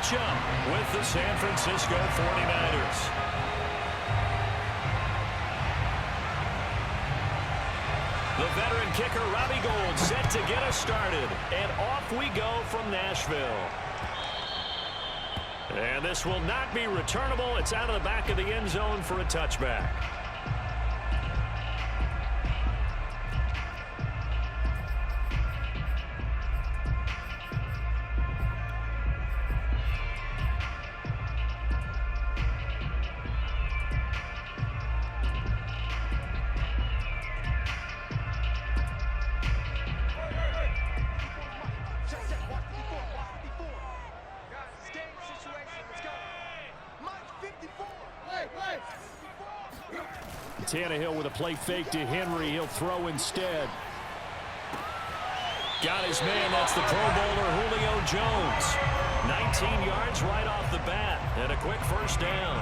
matchup with the San Francisco 49ers. The veteran kicker, Robbie Gould, set to get us started. And off we go from Nashville. And this will not be returnable. It's out of the back of the end zone for a touchback. Tannehill with a play fake to Henry. He'll throw instead. Got his man. That's the Pro Bowler Julio Jones. 19 yards right off the bat. And a quick first down.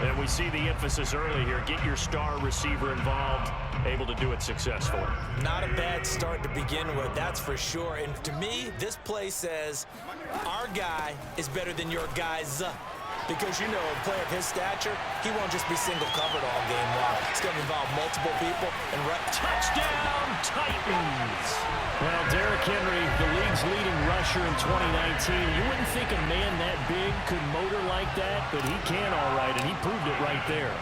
And we see the emphasis early here. Get your star receiver involved. Able to do it successfully. Not a bad start to begin with, that's for sure. And to me, this play says our guy is better than your guys. Because, you know, a player of his stature, he won't just be single covered all game long. It's going to involve multiple people and touchdown Titans. Well, Derrick Henry, the league's leading rusher in 2019. You wouldn't think a man that big could motor like that, but he can all right, and he proved it right there.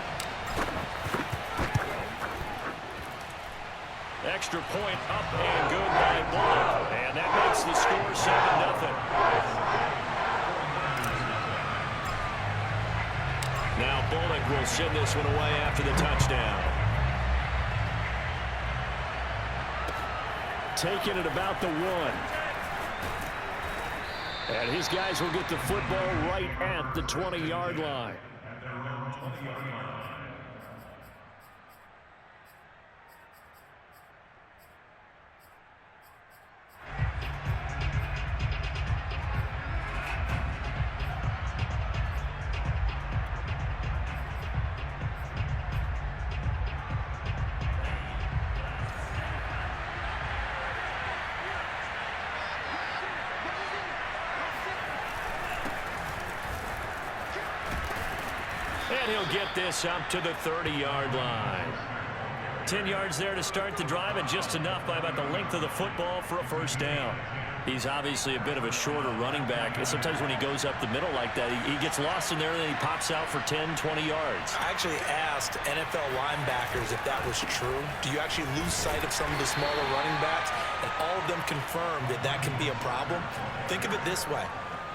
Extra point up and good by Bullock. And that makes the score 7-0. Now Bullock will send this one away after the touchdown. Taking it about the 1. And his guys will get the football right at the 20-yard line. And he'll get this up to the 30-yard line. 10 yards there to start the drive, and just enough by about the length of the football for a first down. He's obviously a bit of a shorter running back. And sometimes when he goes up the middle like that, he gets lost in there, and then he pops out for 10, 20 yards. I actually asked NFL linebackers if that was true. Do you actually lose sight of some of the smaller running backs? And all of them confirmed that that can be a problem. Think of it this way.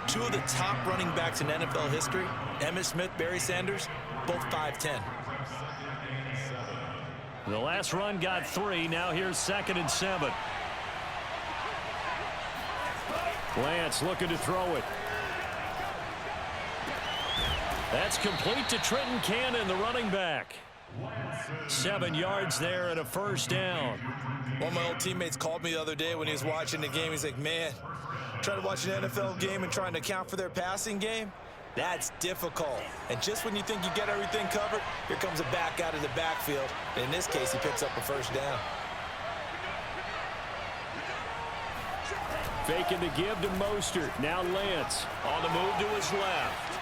2 of the top running backs in NFL history, Emmitt Smith, Barry Sanders, both 5'10". The last run got 3. Now here's 2nd and 7. Lance looking to throw it. That's complete to Trenton Cannon, the running back. 7 yards there and a first down. One of my old teammates called me the other day when he was watching the game. He's like, man, trying to watch an NFL game and trying to account for their passing game, that's difficult. And just when you think you get everything covered, here comes a back out of the backfield. And in this case, he picks up a first down. Faking the give to Mostert. Now Lance on the move to his left.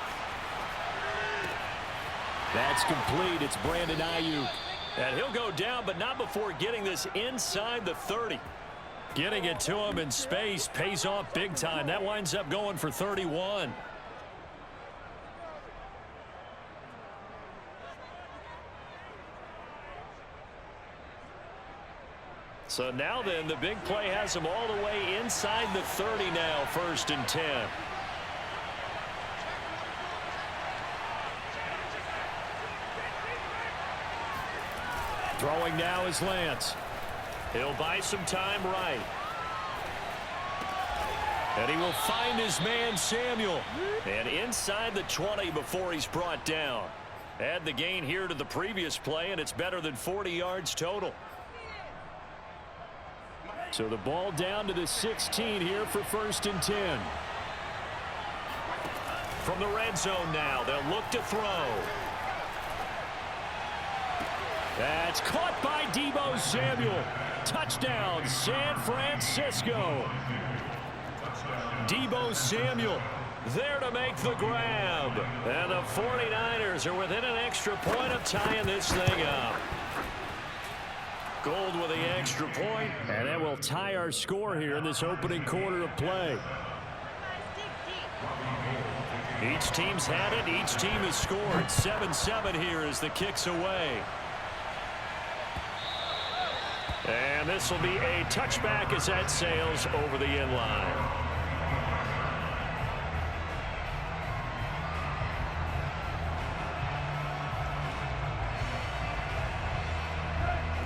That's complete. It's Brandon Ayuk. And he'll go down, but not before getting this inside the 30. Getting it to him in space pays off big time. That winds up going for 31. So now then, the big play has him all the way inside the 30 now, 1st and 10. Throwing now is Lance. He'll buy some time right. And he will find his man Samuel. And inside the 20 before he's brought down. Add the gain here to the previous play, and it's better than 40 yards total. So the ball down to the 16 here for 1st and 10. From the red zone now, they'll look to throw. That's caught by Deebo Samuel. Touchdown, San Francisco. Deebo Samuel there to make the grab. And the 49ers are within an extra point of tying this thing up. Gold with the extra point, and that will tie our score here in this opening quarter of play. Each team's had it. Each team has scored. 7-7 here as the kick's away. And this will be a touchback as that sails over the end line.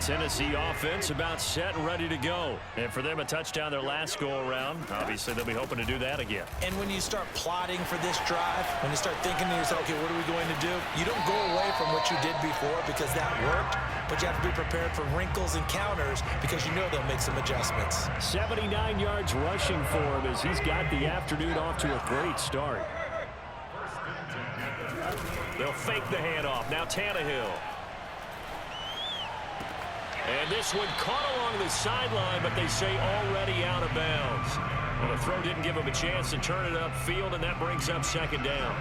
Tennessee offense about set and ready to go. And for them, a touchdown their last go-around. Obviously, they'll be hoping to do that again. And when you start plotting for this drive, when you start thinking to yourself, okay, what are we going to do? You don't go away from what you did before because that worked, but you have to be prepared for wrinkles and counters because you know they'll make some adjustments. 79 yards rushing for him as he's got the afternoon off to a great start. They'll fake the handoff. Now Tannehill. And this one caught along the sideline, but they say already out of bounds. Well, the throw didn't give him a chance to turn it upfield, and that brings up second down.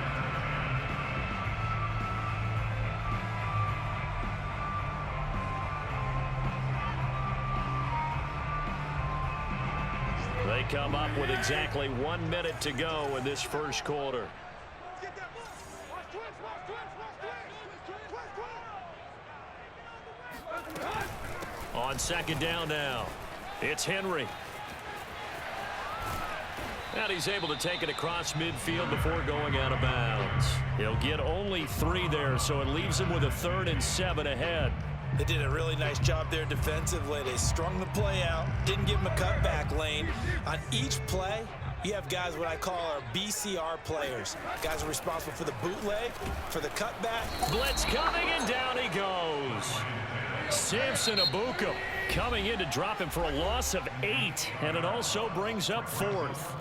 They come up with exactly 1 minute to go in this first quarter. On second down now, it's Henry. And he's able to take it across midfield before going out of bounds. He'll get only 3 there, so it leaves him with a 3rd and 7 ahead. They did a really nice job there defensively. They strung the play out, didn't give him a cutback lane. On each play, you have guys what I call our BCR players. Guys are responsible for the bootleg, for the cutback. Blitz coming, and down he goes. Samson Abuka coming in to drop him for a loss of 8, and it also brings up 4th.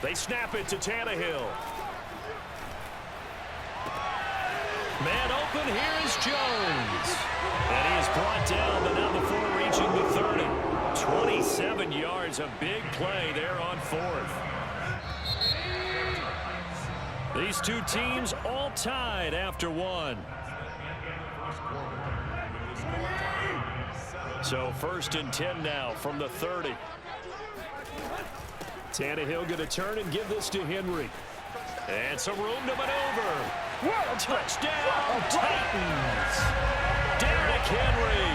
They snap it to Tannehill. Man open, here is Jones. And he is brought down, but not before reaching the 30. 27 yards, a big play there on 4th. These two teams all tied after 1. So 1st and 10 now from the 30. Tannehill going to turn and give this to Henry. And some room to maneuver. Touchdown, Titans. Derrick Henry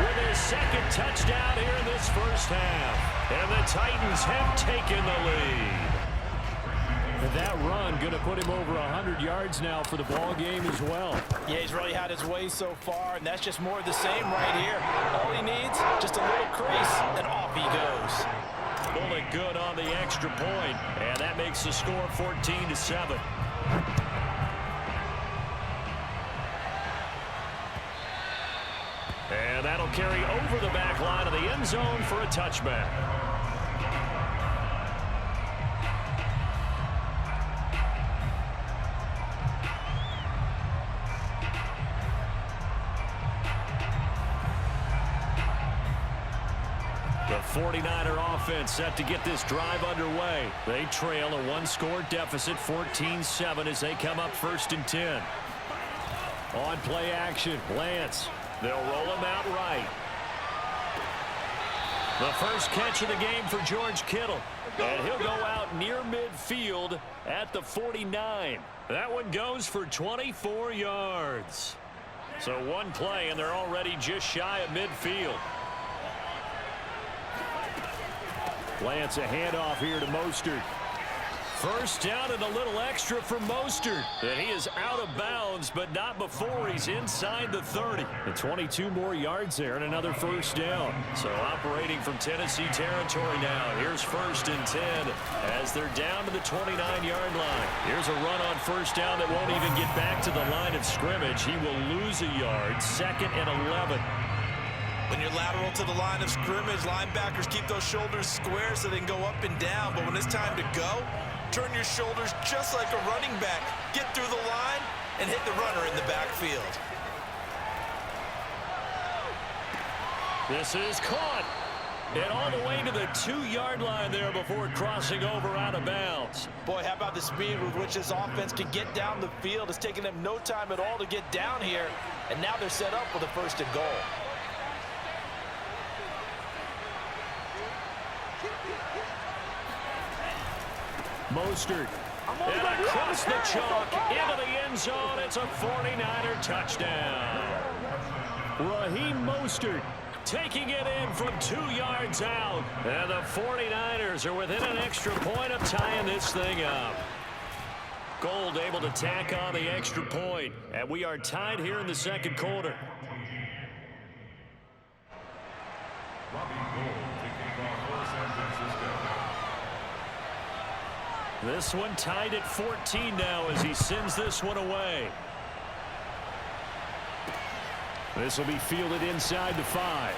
with his 2nd touchdown here in this first half. And the Titans have taken the lead. And that run going to put him over 100 yards now for the ball game as well. Yeah, he's really had his way so far, and that's just more of the same right here. All he needs, just a little crease, and off he goes. Bullet good on the extra point, and that makes the score 14-7. And that'll carry over the back line of the end zone for a touchback. The 49er offense set to get this drive underway. They trail a 1-score deficit, 14-7, as they come up 1st and 10. On play action, Lance. They'll roll him out right. The first catch of the game for George Kittle. And he'll go out near midfield at the 49. That one goes for 24 yards. So 1 play, and they're already just shy of midfield. Lance, a handoff here to Mostert. First down and a little extra for Mostert. And he is out of bounds, but not before he's inside the 30. And 22 more yards there and another first down. So operating from Tennessee territory now. Here's 1st and 10 as they're down to the 29-yard line. Here's a run on first down that won't even get back to the line of scrimmage. He will lose a yard. 2nd and 11. When you're lateral to the line of scrimmage, linebackers keep those shoulders square so they can go up and down. But when it's time to go, turn your shoulders just like a running back. Get through the line and hit the runner in the backfield. This is caught. And all the way to the 2-yard line there before crossing over out of bounds. Boy, how about the speed with which this offense can get down the field? It's taken them no time at all to get down here. And now they're set up with a 1st and goal. Mostert. And across the chalk into the end zone. It's a 49er touchdown. Raheem Mostert taking it in from 2 yards out. And the 49ers are within an extra point of tying this thing up. Gold able to tack on the extra point. And we are tied here in the 2nd quarter. This one tied at 14 now as he sends this one away. This will be fielded inside the 5.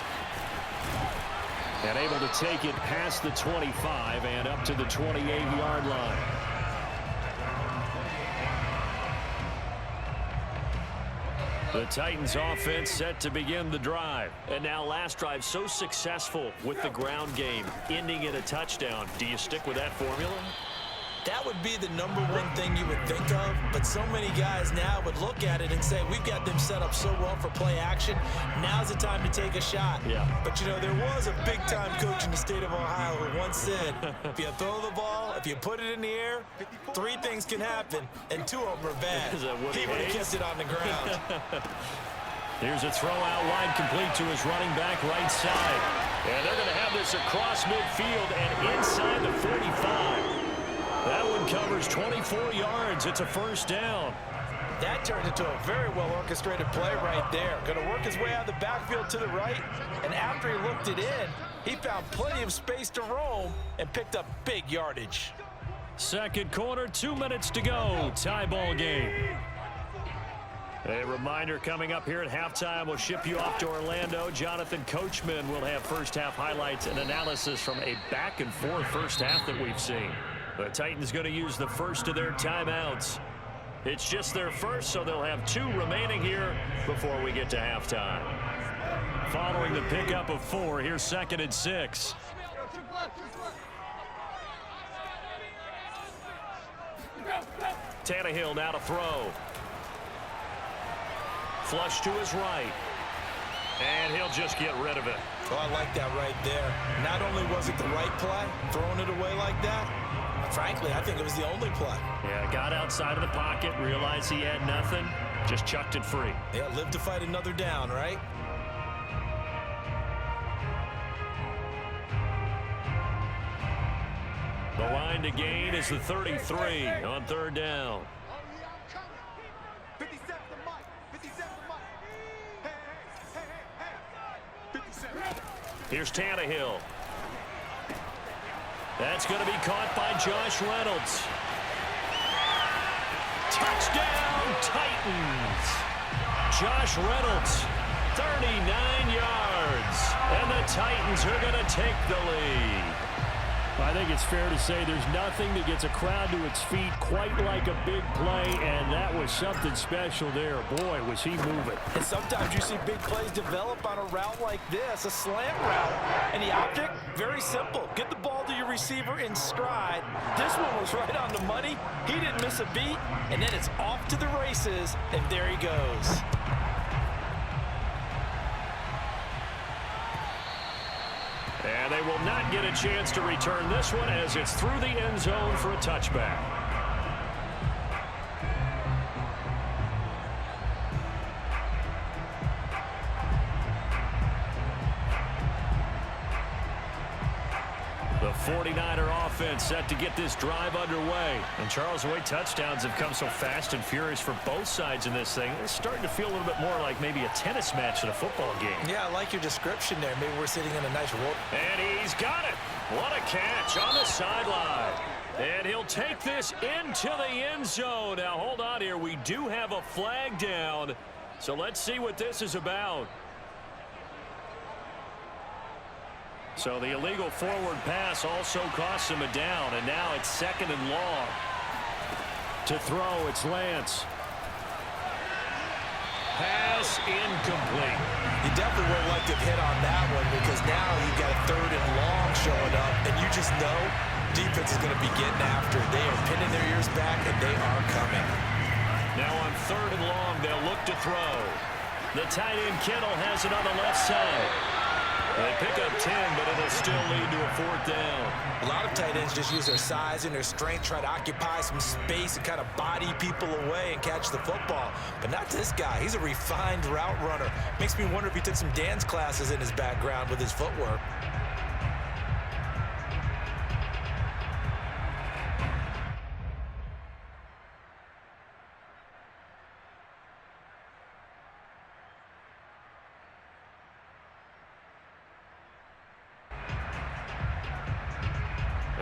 And able to take it past the 25 and up to the 28-yard line. The Titans offense set to begin the drive. And now last drive so successful with the ground game, ending in a touchdown. Do you stick with that formula? That would be the #1 thing you would think of, but so many guys now would look at it and say, we've got them set up so well for play action. Now's the time to take a shot. Yeah. But, you know, there was a big-time coach in the state of Ohio who once said, if you throw the ball, if you put it in the air, 3 things can happen, and 2 of them are bad. He would have kept it on the ground. Here's a throw out wide, complete to his running back right side. And they're going to have this across midfield and inside the 45. That one covers 24 yards. It's a 1st down. That turned into a very well-orchestrated play right there. Going to work his way out of the backfield to the right, and after he looked it in, he found plenty of space to roam and picked up big yardage. 2nd quarter, 2 minutes to go. Tie ball game. A reminder coming up here at halftime. We'll ship you off to Orlando. Jonathan Coachman will have first-half highlights and analysis from a back-and-forth first half that we've seen. The Titans going to use the first of their timeouts. It's just their first, so they'll have 2 remaining here before we get to halftime. Following the pickup of 4, here's 2nd and 6. Tannehill now to throw. Flush to his right. And he'll just get rid of it. Oh, I like that right there. Not only was it the right play, throwing it away like that, frankly, I think it was the only play. Yeah, got outside of the pocket, realized he had nothing, just chucked it free. Yeah, live to fight another down, right? The line to gain is the 33 on 3rd down. Here's Tannehill. That's going to be caught by Josh Reynolds. Touchdown, Titans. Josh Reynolds, 39 yards. And the Titans are going to take the lead. I think it's fair to say there's nothing that gets a crowd to its feet quite like a big play, and that was something special there. Boy, was he moving. And sometimes you see big plays develop on a route like this, a slant route. And the object, very simple. Get the ball to your receiver in stride. This one was right on the money. He didn't miss a beat, and then it's off to the races, and there he goes. And they will not get a chance to return this one as it's through the end zone for a touchback. The 49er offense set to get this drive underway. And Charles, the way touchdowns have come so fast and furious for both sides in this thing, it's starting to feel a little bit more like maybe a tennis match than a football game. Yeah, I like your description there. Maybe we're sitting in a nice roll. And he's got it. What a catch on the sideline. And he'll take this into the end zone. Now, hold on here. We do have a flag down. So let's see what this is about. So the illegal forward pass also costs him a down. And now it's 2nd and long. To throw, it's Lance. Pass incomplete. You definitely would like to hit on that one because now you've got a 3rd and long showing up, and you just know defense is going to be getting after it. They are pinning their ears back, and they are coming. Now on 3rd and long, they'll look to throw. The tight end Kittle has it on the left side. They pick up 10, but it'll still lead to a 4th down. A lot of tight ends just use their size and their strength, try to occupy some space and kind of body people away and catch the football. But not this guy. He's a refined route runner. Makes me wonder if he took some dance classes in his background with his footwork.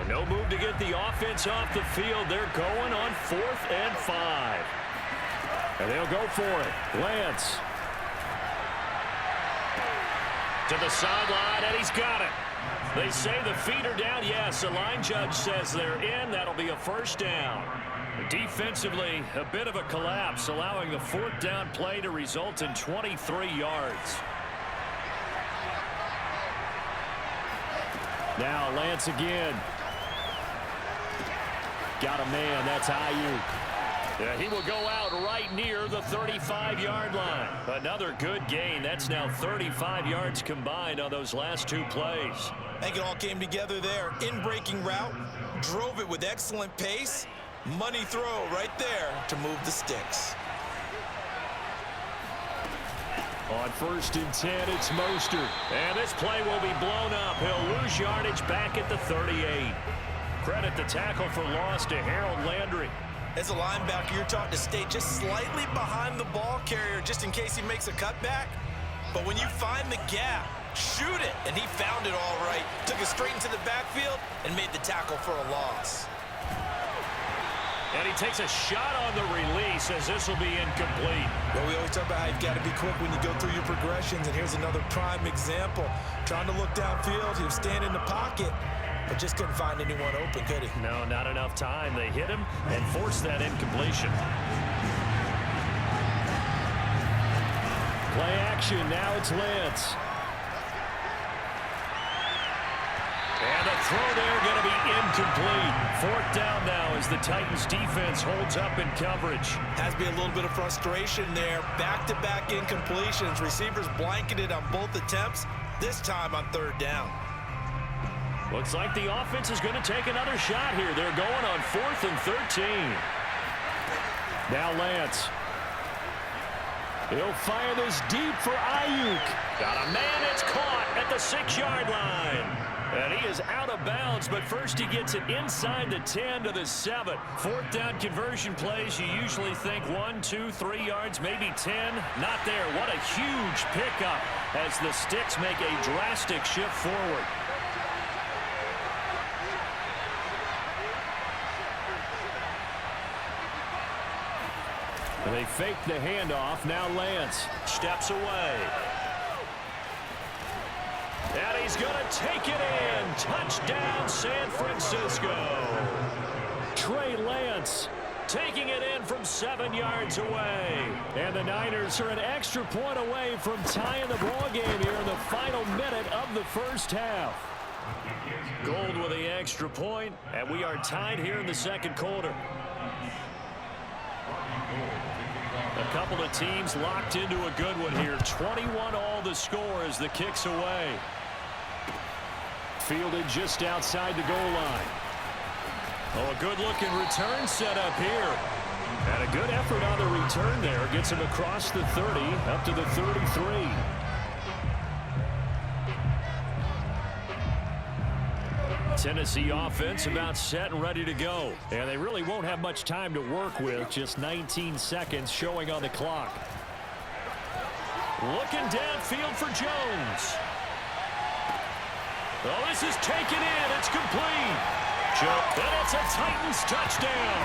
No move to get the offense off the field. They're going on 4th and 5. And they'll go for it. Lance. To the sideline, and he's got it. They say the feet are down. Yes, the line judge says they're in. That'll be a 1st down. Defensively, a bit of a collapse, allowing the 4th down play to result in 23 yards. Now Lance again. Got a man. That's Ayuk. Yeah, he will go out right near the 35-yard line. Another good gain. That's now 35 yards combined on those last 2 plays. I think it all came together there. In-breaking route, drove it with excellent pace. Money throw right there to move the sticks. On 1st and 10, it's Mostert. And this play will be blown up. He'll lose yardage back at the 38. Credit the tackle for loss to Harold Landry. As a linebacker, you're taught to stay just slightly behind the ball carrier just in case he makes a cutback. But when you find the gap, shoot it. And he found it all right. Took it straight into the backfield and made the tackle for a loss. And he takes a shot on the release as this will be incomplete. Well, we always talk about how you've got to be quick when you go through your progressions. And here's another prime example. Trying to look downfield. He was standing in the pocket, but just couldn't find anyone open, could he? No, not enough time. They hit him and forced that incompletion. Play action. Now it's Lance. And the throw there going to be incomplete. 4th down now as the Titans defense holds up in coverage. Has to be a little bit of frustration there. Back-to-back incompletions. Receivers blanketed on both attempts, this time on 3rd down. Looks like the offense is going to take another shot here. They're going on 4th and 13. Now Lance. He'll fire this deep for Ayuk. Got a man. It's caught at the 6-yard line. And he is out of bounds, but first he gets it inside the 10 to the 7. 4th down conversion plays, you usually think 1, 2, 3 yards, maybe 10. Not there. What a huge pickup as the Sticks make a drastic shift forward. They fake the handoff. Now Lance steps away. And he's going to take it in. Touchdown, San Francisco. Trey Lance taking it in from 7 yards away. And the Niners are an extra point away from tying the ball game here in the final minute of the 1st half. Gold with the extra point, and we are tied here in the 2nd quarter. A couple of teams locked into a good one here. 21 all the score as the kick's away. Fielded just outside the goal line. Oh, a good-looking return set up here. And a good effort on the return there. Gets him across the 30, up to the 33. Tennessee offense about set and ready to go. And they really won't have much time to work with, just 19 seconds showing on the clock. Looking downfield for Jones. Oh, this is taken in. It's complete. And it's a Titans touchdown.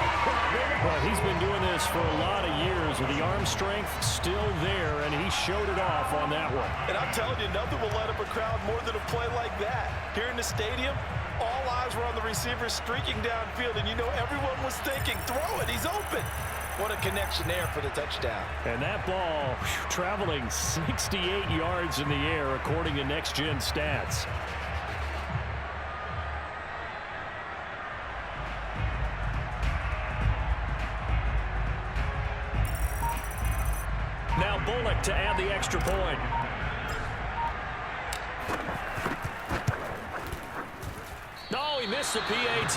Well, he's been doing this for a lot of years with the arm strength still there, and he showed it off on that one. And I'm telling you, nothing will light up a crowd more than a play like that. Here in the stadium, all eyes were on the receiver streaking downfield, and you know everyone was thinking, throw it, he's open. What a connection there for the touchdown. And that ball traveling 68 yards in the air, according to Next Gen Stats. Now Bullock to add the extra point. No, he missed the PAT.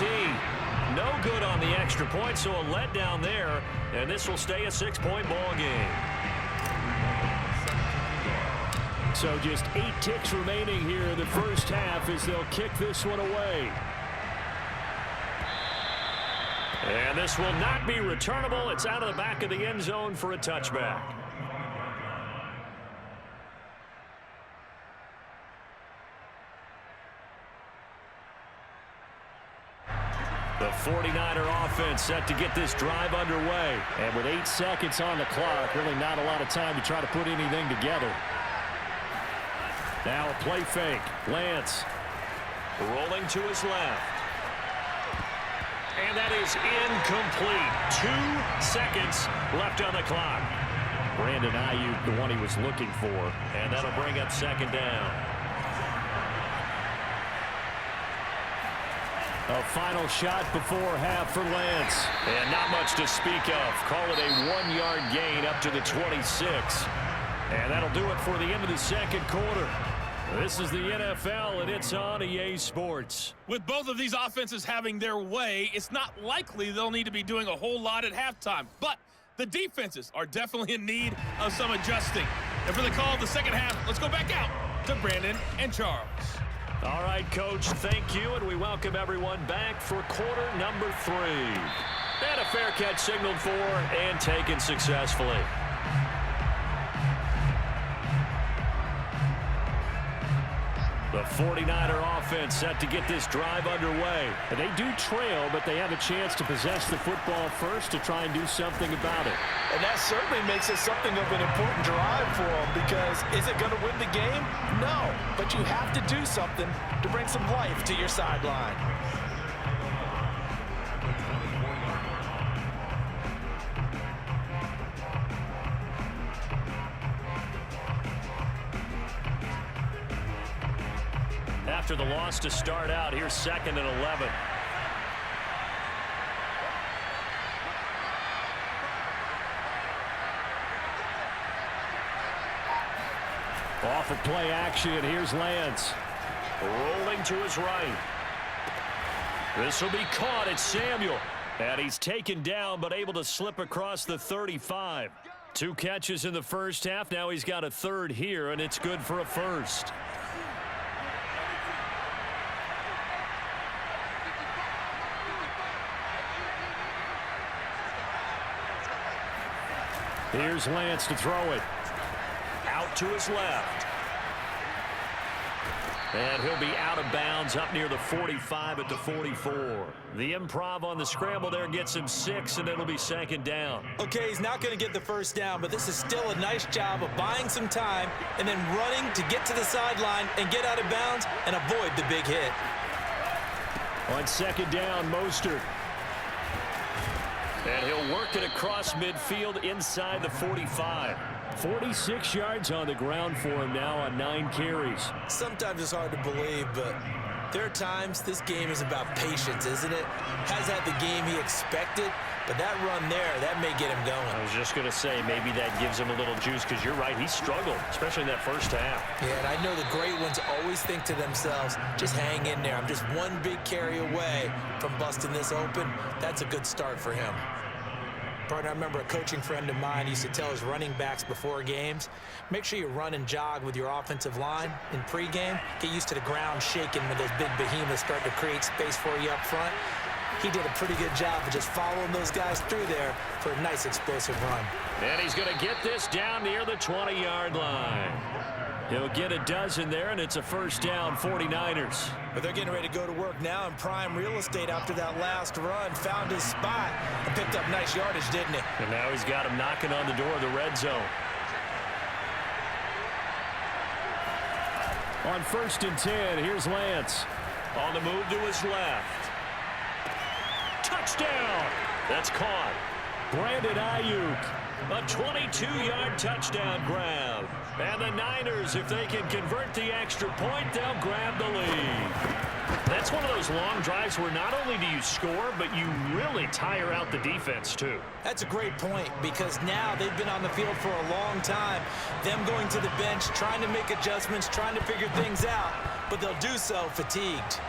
No good on the extra point, so a letdown there, and this will stay a 6-point ball game. So just 8 ticks remaining here in the first half as they'll kick this one away. And this will not be returnable. It's out of the back of the end zone for a touchback. The 49er offense set to get this drive underway. And with 8 seconds on the clock, really not a lot of time to try to put anything together. Now a play fake. Lance rolling to his left. And that is incomplete. 2 seconds left on the clock. Brandon Ayuk, the one he was looking for. And that'll bring up second down. A final shot before half for Lance. And not much to speak of. Call it a 1-yard gain up to the 26. And that'll do it for the end of the second quarter. This is the NFL, and it's on EA Sports. With both of these offenses having their way, it's not likely they'll need to be doing a whole lot at halftime. But the defenses are definitely in need of some adjusting. And for the call of the second half, let's go back out to Brandon and Charles. All right, Coach, thank you, and we welcome everyone back for quarter number 3. And a fair catch signaled for and taken successfully. The 49er offense set to get this drive underway. And they do trail, but they have a chance to possess the football first to try and do something about it. And that certainly makes it something of an important drive for them, because is it going to win the game? No, but you have to do something to bring some life to your sideline. After the loss to start out, here's 2nd and 11. Off of play action, here's Lance. Rolling to his right. This will be caught. It's Samuel. And he's taken down, but able to slip across the 35. 2 catches in the first half. Now he's got a 3rd here, and it's good for a 1st. Here's Lance to throw it. Out to his left. And he'll be out of bounds up near the 45 at the 44. The improv on the scramble there gets him 6, and it'll be 2nd down. Okay, he's not going to get the first down, but this is still a nice job of buying some time and then running to get to the sideline and get out of bounds and avoid the big hit. On 2nd down, Mostert. And he'll work it across midfield inside the 45. 46 yards on the ground for him now on 9 carries. Sometimes it's hard to believe, but there are times this game is about patience, isn't it? Has had the game he expected, but that run there, that may get him going. I was just going to say, maybe that gives him a little juice, because you're right, he struggled, especially in that first half. Yeah, and I know the great ones always think to themselves, just hang in there. I'm just one big carry away from busting this open. That's a good start for him. Partner, I remember a coaching friend of mine used to tell his running backs before games, make sure you run and jog with your offensive line in pregame. Get used to the ground shaking when those big behemoths start to create space for you up front. He did a pretty good job of just following those guys through there for a nice explosive run. And he's going to get this down near the 20-yard line. He'll get a dozen there, and it's a first down, 49ers. But they're getting ready to go to work now in prime real estate after that last run. Found his spot and picked up nice yardage, didn't he? And now he's got him knocking on the door of the red zone. On 1st and 10, here's Lance. On the move to his left. Touchdown! That's caught. Brandon Ayuk. A 22-yard touchdown grab. And the Niners, if they can convert the extra point, they'll grab the lead. That's one of those long drives where not only do you score, but you really tire out the defense, too. That's a great point, because now they've been on the field for a long time. Them going to the bench, trying to make adjustments, trying to figure things out, but they'll do so fatigued.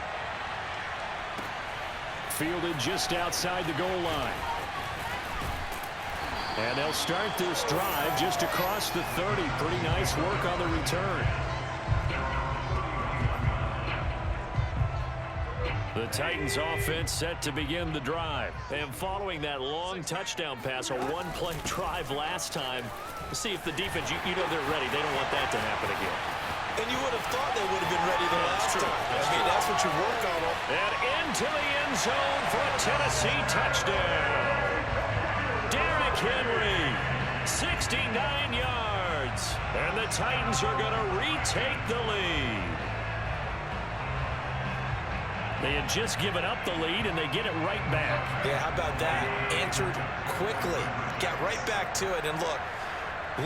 Fielded just outside the goal line. And they'll start this drive just across the 30. Pretty nice work on the return. The Titans offense set to begin the drive. And following that long touchdown pass, a one-play drive last time, see if the defense, you know they're ready. They don't want that to happen again. And you would have thought they would have been ready the last time. That's what you work on. And into the end zone for a Tennessee touchdown. Derrick Henry, 69 yards. And the Titans are going to retake the lead. They had just given up the lead, and they get it right back. Yeah, how about that? Answered quickly. Got right back to it. And look,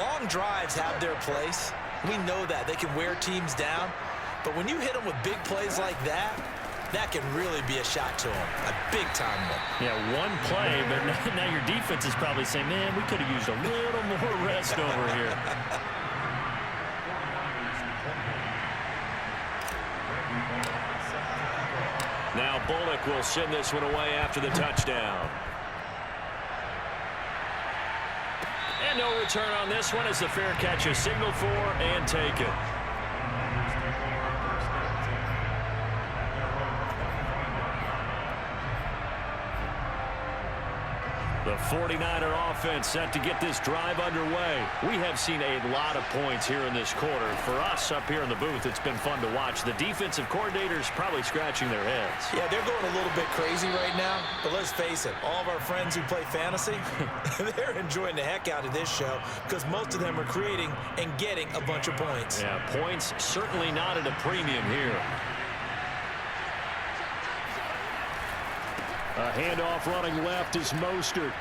long drives have their place. We know that. They can wear teams down. But when you hit them with big plays like that, that can really be a shot to them. A big-time one. Yeah, one play, but now your defense is probably saying, man, we could have used a little more rest over here. Now Bullock will send this one away after the touchdown. And no return on this one as the fair catch is signaled for and taken. The 49er offense set to get this drive underway. We have seen a lot of points here in this quarter. For us up here in the booth, it's been fun to watch. The defensive coordinators probably scratching their heads. Yeah, they're going a little bit crazy right now. But let's face it, all of our friends who play fantasy, they're enjoying the heck out of this show because most of them are creating and getting a bunch of points. Yeah, points certainly not at a premium here. A handoff running left is Mostert.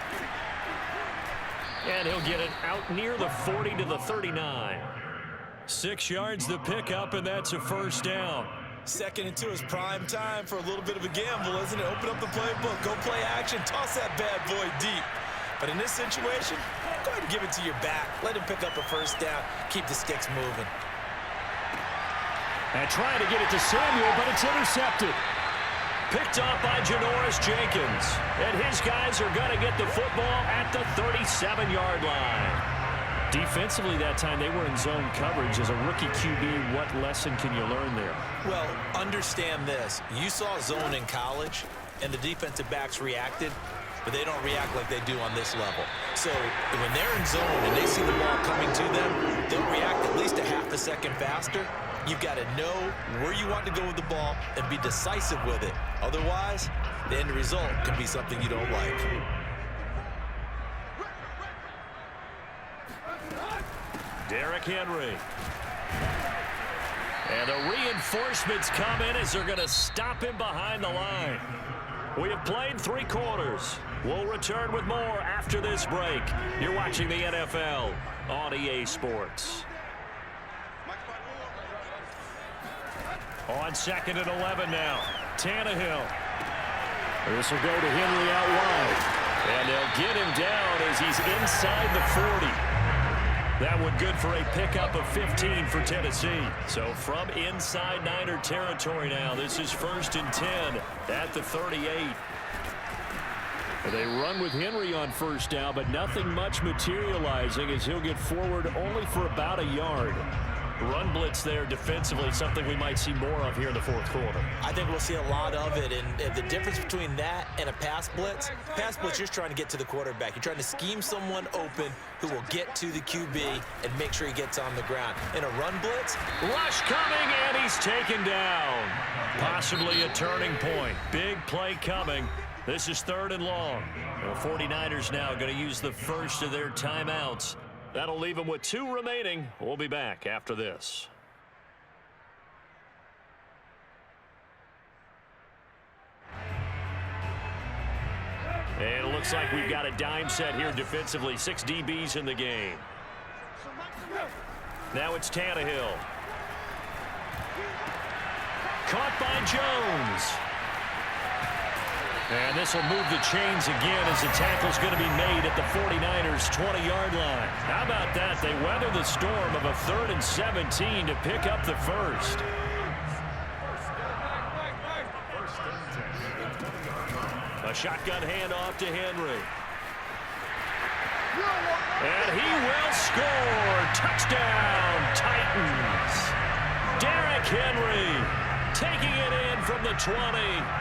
And he'll get it out near the 40 to the 39. 6 yards the pickup, and that's a first down. 2nd and 2 is prime time for a little bit of a gamble, isn't it? Open up the playbook, go play action, toss that bad boy deep. But in this situation, go ahead and give it to your back. Let him pick up a first down, keep the sticks moving. And trying to get it to Samuel, but it's intercepted. Picked off by Janoris Jenkins. And his guys are going to get the football at the 37-yard line. Defensively that time, they were in zone coverage. As a rookie QB, what lesson can you learn there? Well, understand this. You saw zone in college, and the defensive backs reacted, but they don't react like they do on this level. So when they're in zone and they see the ball coming to them, they'll react at least a half a second faster. You've got to know where you want to go with the ball and be decisive with it. Otherwise, the end result can be something you don't like. Derrick Henry. And the reinforcements come in as they're going to stop him behind the line. We have played 3 quarters. We'll return with more after this break. You're watching the NFL on EA Sports. On 2nd and 11 now. Tannehill. This will go to Henry out wide. And they'll get him down as he's inside the 40. That one good for a pickup of 15 for Tennessee. So from inside Niner territory now, this is 1st and 10 at the 38. They run with Henry on first down, but nothing much materializing as he'll get forward only for about a yard. Run blitz there defensively, something we might see more of here in the fourth quarter. I think we'll see a lot of it, and the difference between that and a pass blitz, you're just trying to get to the quarterback. You're trying to scheme someone open who will get to the QB and make sure he gets on the ground. In a run blitz, rush coming, and he's taken down. Possibly a turning point. Big play coming. This is 3rd and long. The 49ers now going to use the first of their timeouts. That'll leave them with 2 remaining. We'll be back after this. And it looks like we've got a dime set here defensively. 6 DBs in the game. Now it's Tannehill. Caught by Jones. And this will move the chains again as the tackle's going to be made at the 49ers' 20-yard line. How about that? They weather the storm of a 3rd and 17 to pick up the first. A shotgun handoff to Henry. And he will score. Touchdown, Titans. Derrick Henry taking it in from the 20.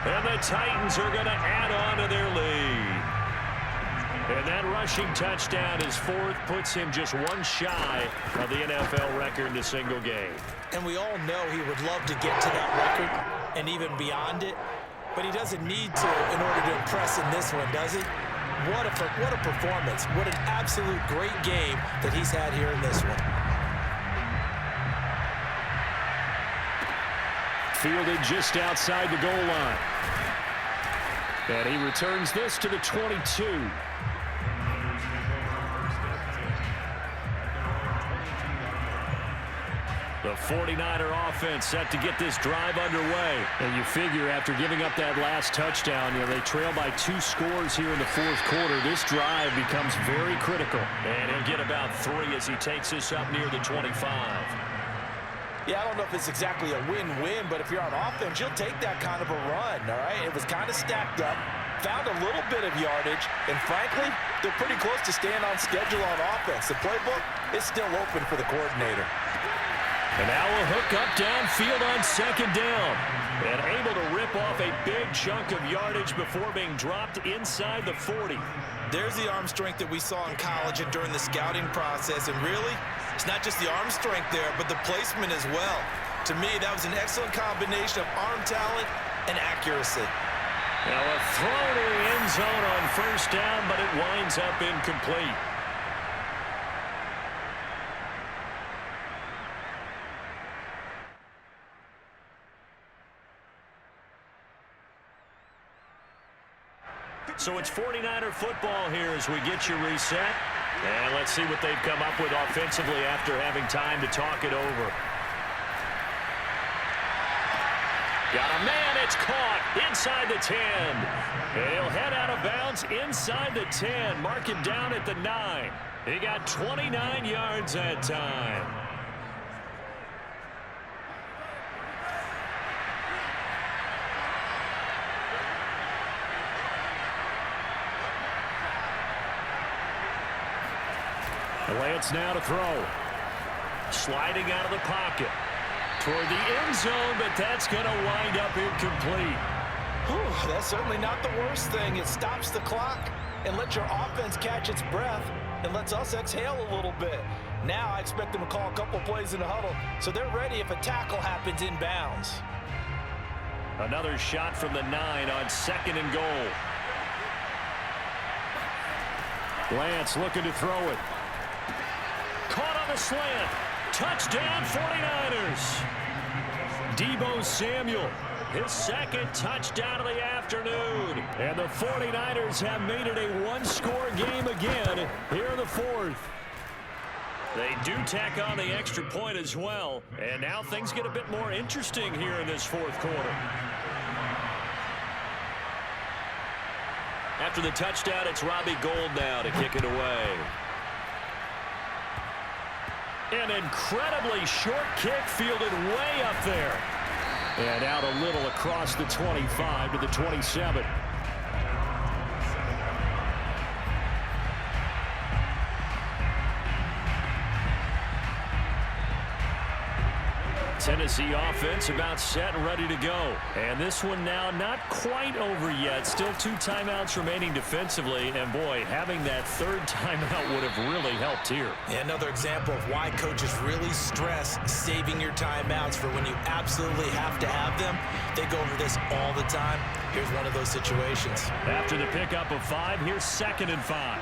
And the Titans are going to add on to their lead. And that rushing touchdown, his 4th, puts him just 1 shy of the NFL record in a single game. And we all know he would love to get to that record and even beyond it. But he doesn't need to in order to impress in this one, does he? What a performance. What an absolute great game that he's had here in this one. Fielded just outside the goal line. And he returns this to the 22. The 49er offense set to get this drive underway. And you figure after giving up that last touchdown, they trail by 2 scores here in the 4th quarter. This drive becomes very critical. And he'll get about 3 as he takes this up near the 25. Yeah, I don't know if it's exactly a win-win, but if you're on offense, you'll take that kind of a run, all right? It was kind of stacked up, found a little bit of yardage, and frankly, they're pretty close to staying on schedule on offense. The playbook is still open for the coordinator. And now we'll hook up downfield on 2nd down. And able to rip off a big chunk of yardage before being dropped inside the 40. There's the arm strength that we saw in college and during the scouting process. And really, it's not just the arm strength there, but the placement as well. To me, that was an excellent combination of arm talent and accuracy. Now a throw to the end zone on 1st down, but it winds up incomplete. So it's 49er football here as we get you reset. And let's see what they've come up with offensively after having time to talk it over. Got a man, it's caught inside the 10. And he'll head out of bounds inside the 10. Mark him down at the 9. He got 29 yards that time. Lance now to throw. Sliding out of the pocket. Toward the end zone, but that's going to wind up incomplete. Whew, that's certainly not the worst thing. It stops the clock and lets your offense catch its breath and lets us exhale a little bit. Now I expect them to call a couple plays in the huddle so they're ready if a tackle happens inbounds. Another shot from the 9 on 2nd and goal. Lance looking to throw it. Caught on the slant. Touchdown 49ers. Deebo Samuel, his 2nd touchdown of the afternoon. And the 49ers have made it a 1-score game again here in the 4th. They do tack on the extra point as well. And now things get a bit more interesting here in this 4th quarter. After the touchdown, it's Robbie Gould now to kick it away. An incredibly short kick fielded way up there. And out a little across the 25 to the 27. Tennessee offense about set and ready to go. And this one now not quite over yet. Still 2 timeouts remaining defensively. And, boy, having that 3rd timeout would have really helped here. Another example of why coaches really stress saving your timeouts for when you absolutely have to have them. They go over this all the time. Here's one of those situations. After the pickup of 5, here's 2nd and 5.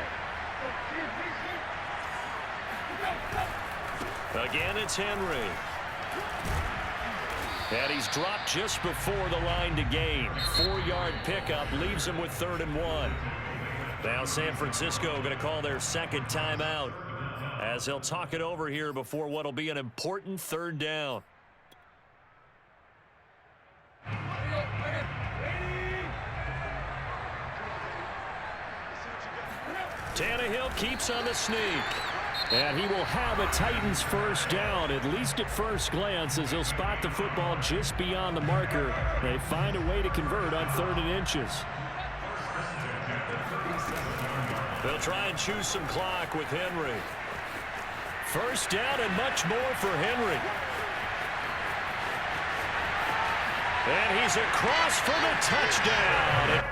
Again, it's Henry. And he's dropped just before the line to gain. 4-yard pickup leaves him with 3rd and 1. Now San Francisco going to call their 2nd timeout as they'll talk it over here before what will be an important 3rd down. Tannehill keeps on the sneak. And he will have a Titans 1st down, at least at first glance, as he'll spot the football just beyond the marker. They find a way to convert on 3rd and inches. They'll try and choose some clock with Henry. 1st down and much more for Henry. And he's across for the touchdown.